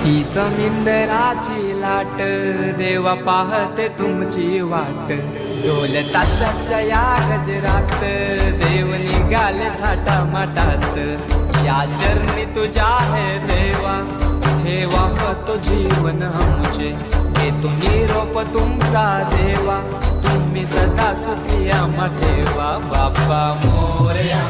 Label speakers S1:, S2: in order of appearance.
S1: ही समिंदराची लाट देवा पाहते तुमची वाट ढोल ताशाच्या या गजरात देव निघाले थाटा माटात या चरणी तुझ्या हे देवा ठेवा तो जीवन आमचे घेतो निरोप तुमचा देवा तुम्ही सदा सुखी आम्हा ठेवा बाप्पा मोरया।